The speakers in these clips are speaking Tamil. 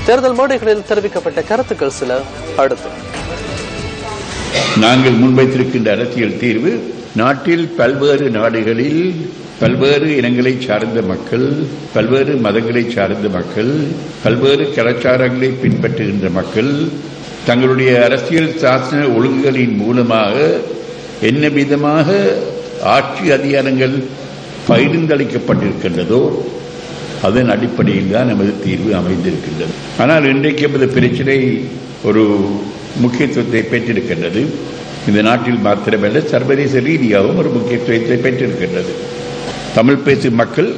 தேர்தல் மேடைகளில் தெரிவிக்கப்பட்ட கருத்துக்கள் சில அடுத்து. நாங்கள் முன்வைத்திருக்கின்ற அரசியல் தீர்வு நாட்டில் பல்வேறு நாடுகளில் பல்வேறு இனங்களை சார்ந்த மக்கள், பல்வேறு மதங்களை சார்ந்த மக்கள், பல்வேறு கலாச்சாரங்களை பின்பற்றுகின்ற மக்கள் தங்களுடைய அரசியல் சாசன ஒழுங்குகளின் மூலமாக என்ன விதமாக ஆட்சி அதிகாரங்கள் பகிர்ந்தளிக்கப்பட்டிருக்கின்றதோ அதன் அடிப்படையில் தான் நமது தீர்வு அமைந்திருக்கின்றது. ஆனால் இன்றைக்கு நமது பிரச்சனை ஒரு முக்கியத்துவத்தை பெற்றிருக்கின்றது. இந்த நாட்டில் மாத்திரமல்ல, சர்வதேச ரீதியாகவும் ஒரு முக்கியத்துவத்தை பெற்றிருக்கின்றது. தமிழ் பேசும் மக்கள்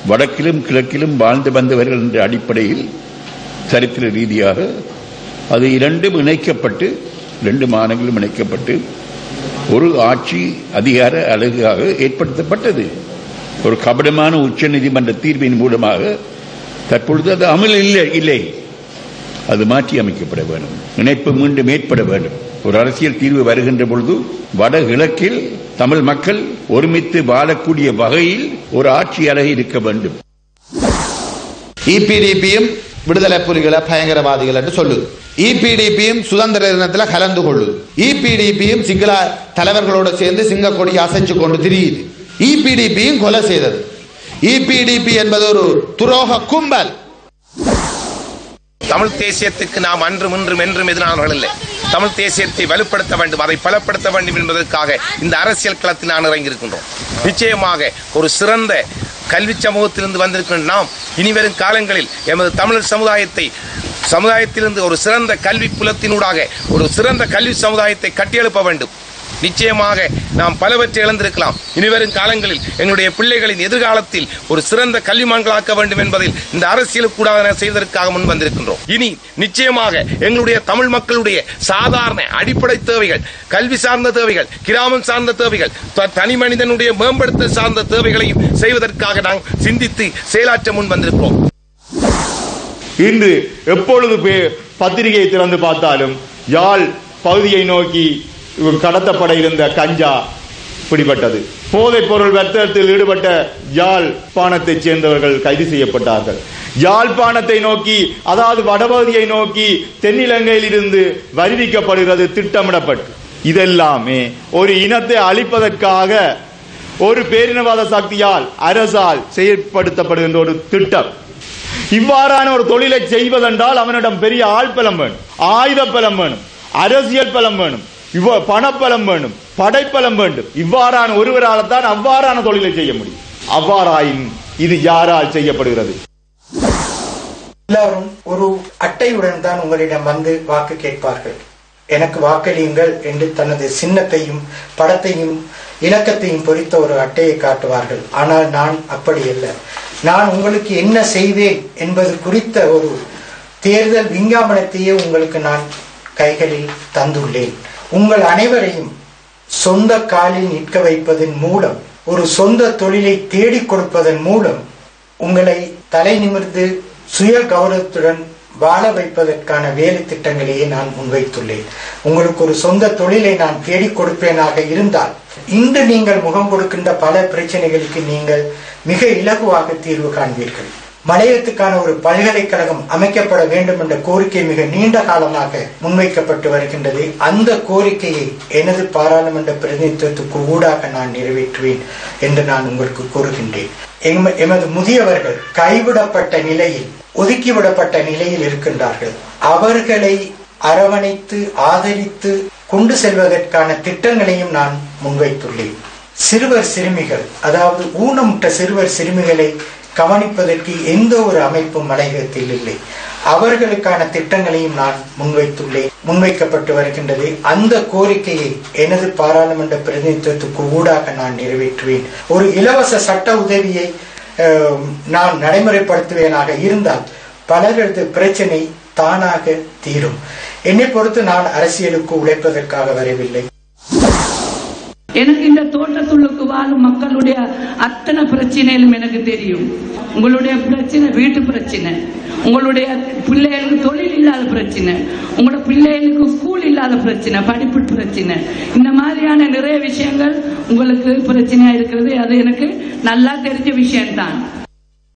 வடக்கிலும் கிழக்கிலும் வாழ்ந்து வந்தவர்கள் என்ற அடிப்படையில் சரித்திர ரீதியாக அது இரண்டும் இணைக்கப்பட்டு, இரண்டு மாநிலங்களும் இணைக்கப்பட்டு ஒரு ஆட்சி அதிகார அலகாக ஏற்படுத்தப்பட்டது. ஒரு கபடமான உச்ச நீதிமன்ற தீர்வின் மூலமாக தற்பொழுது அது அமல் இல்லை, அது மாற்றி அமைக்கப்பட வேண்டும். இணைப்பு மீண்டும் ஏற்பட வேண்டும். ஒரு அரசியல் தீர்வு வருகின்ற பொழுது வடகிழக்கில் தமிழ் மக்கள் ஒருமித்து வாழக்கூடிய வகையில் ஒரு ஆட்சி அலகு இருக்க வேண்டும். இபிடிபியும் விடுதலை புலிகளை பயங்கரவாதிகள் என்று சொல்லுது. இபிடிபியும் சுதந்திர தினத்தில் கலந்து கொள்ளுது. இபிடிபியும் சிங்கள தலைவர்களோடு சேர்ந்து சிங்க கொடி அசைச்சு கொண்டு திரியுது. இபிடிபியும் கொலை செய்தது. இபிடிபி என்பது ஒரு துரோக கும்பல். தமிழ் தேசியத்துக்கு நாம் அன்றும் இன்றும் என்றும் எதிரானவர்கள் இல்லை. தமிழ் தேசியத்தை வலுப்படுத்த வேண்டும், அதை பலப்படுத்த வேண்டும் என்பதற்காக இந்த அரசியல் களத்தில் நான் இறங்கியிருக்கின்றோம். நிச்சயமாக ஒரு சிறந்த கல்வி சமூகத்திலிருந்து வந்திருக்கின்ற நாம் இனிவரும் காலங்களில் எமது தமிழர் சமுதாயத்திலிருந்து ஒரு சிறந்த கல்வி புலத்தினூடாக ஒரு சிறந்த கல்வி சமுதாயத்தை கட்டியெழுப்ப வேண்டும். நிச்சயமாக நாம் பலவற்றை இழந்திருக்கலாம். இனிவரும் காலங்களில் எங்களுடைய பிள்ளைகளின் எதிர்காலத்தில் ஒரு சிறந்த கல்விமான்களாக்க வேண்டும் என்பதில் இந்த அரசியலுக்கூடாக செய்வதற்காக முன் வந்திருக்கின்றோம். இனி நிச்சயமாக எங்களுடைய தமிழ் மக்களுடைய சாதாரண அடிப்படை தேவைகள், கல்வி சார்ந்த தேவைகள், கிராமம் சார்ந்த தேவைகள், தனி மனிதனுடைய மேம்படுத்தல் சார்ந்த தேவைகளையும் செய்வதற்காக நாம் சிந்தித்து செயலாற்ற முன் வந்திருக்கிறோம். இன்று எப்பொழுது பத்திரிகையை திறந்து பார்த்தாலும் யாழ் பகுதியை நோக்கி கடத்தப்பட இருந்த கஞ்சா பிடிபட்டது. போதைப் பொருள் வர்த்தகத்தில் ஈடுபட்ட யாழ்ப்பாணத்தைச் சேர்ந்தவர்கள் கைது செய்யப்பட்டார்கள். யாழ்ப்பாணத்தை நோக்கி, அதாவது வடபகுதியை நோக்கி தென்னிலங்கையில் இருந்து வருவிக்கப்படுகிறது திட்டமிடப்பட்டு. இதெல்லாமே ஒரு இனத்தை அழிப்பதற்காக ஒரு பேரினவாத சக்தியால் அரசால் செயல்படுத்தப்படுகின்ற ஒரு திட்டம். இவ்வாறான ஒரு தொழிலை செய்வதென்றால் அவனிடம் பெரிய ஆழ்பலம் வேணும், ஆயுத பலம் வேணும், அரசியல் பலம் வேணும், பணப்பலம் வேண்டும், படைப்பலம் வேண்டும். இவ்வாறான ஒருவரால் தான் அவ்வாறான தொழிலை செய்ய முடியும். அவ்வாறாயின் இது யாரால் செய்யப்படுகிறது? எல்லாரும் ஒரு அட்டையுடன் தான் உங்களிடம் வந்து வாக்கு கேட்பார்கள். எனக்கு வாக்களியுங்கள் என்று தனது சின்னத்தையும் படத்தையும் இலக்கத்தையும் பொறித்த ஒரு அட்டையை காட்டுவார்கள். ஆனால் நான் அப்படி அல்ல. நான் உங்களுக்கு என்ன செய்வேன் என்பது குறித்த ஒரு தேர்தல் விஞ்ஞாபனத்தையே உங்களுக்கு நான் கைகளில் தந்துள்ளேன். உங்கள் அனைவரையும் சொந்த காலில் நிற்க வைப்பதன் மூலம், ஒரு சொந்த தொழிலை தேடிக் கொடுப்பதன் மூலம் உங்களை தலை நிமிர்ந்து சுய கௌரவத்துடன் வாழ வைப்பதற்கான வேலை திட்டங்களையே நான் முன்வைத்துள்ளேன். உங்களுக்கு ஒரு சொந்த தொழிலை நான் தேடிக் கொடுப்பேனாக இருந்தால் இன்று நீங்கள் முகம் கொடுக்கின்ற பல பிரச்சனைகளுக்கு நீங்கள் மிக இலகுவாக தீர்வு காண்பீர்கள். மலையத்துக்கான ஒரு பல்கலைக்கழகம் அமைக்கப்பட வேண்டும் என்ற கோரிக்கை மிக நீண்ட காலமாக முன்வைக்கப்பட்டு வருகின்றது. அந்த கோரிக்கையை எனது பாராளுமன்ற பிரதிநிதித்துவத்துக்கு ஊடாக நான் நிறைவேற்றுவேன் என்று நான் உங்களுக்கு கூறுகின்றேன். எமது முதியவர்கள் கைவிடப்பட்ட நிலையில், ஒதுக்கிவிடப்பட்ட நிலையில் இருக்கின்றார்கள். அவர்களை அரவணைத்து ஆதரித்து கொண்டு செல்வதற்கான திட்டங்களையும் நான் முன்வைத்துள்ளேன். சிறுவர் சிறுமிகள், அதாவது ஊனமுற்ற சிறுவர் சிறுமிகளை கவனிப்பதற்கு எந்த ஒரு அமைப்பும் மலையகத்தில் இல்லை. அவர்களுக்கான திட்டங்களையும் நான் முன்வைக்கப்பட்டு வருகின்றது. அந்த கோரிக்கையை எனது பாராளுமன்ற பிரதிநிதித்துவத்துக்கு ஊடாக நான் நிறைவேற்றுவேன். ஒரு இலவச சட்ட உதவியை நான் நடைமுறைப்படுத்துவேனாக இருந்தால் பலரது பிரச்சனை தானாக தீரும். என்னை பொறுத்து நான் அரசியலுக்கு உழைப்பதற்காக வரவில்லை. எனக்கு இந்த தோட்டத்துள்ளுக்கு வாழும் மக்களுடைய அத்தனை பிரச்சனைகளும் எனக்கு தெரியும். உங்களுடைய பிரச்சனை வீட்டு பிரச்சனை, உங்களுடைய பிள்ளைகளுக்கு தொழில் இல்லாத பிரச்சனை, உங்களோட பிள்ளைகளுக்கு ஸ்கூல் இல்லாத பிரச்சனை, படிப்பு பிரச்சனை, இந்த மாதிரியான நிறைய விஷயங்கள் உங்களுக்கு பிரச்சனையா இருக்கிறது. அது எனக்கு நல்லா தெரிஞ்ச விஷயம்தான்.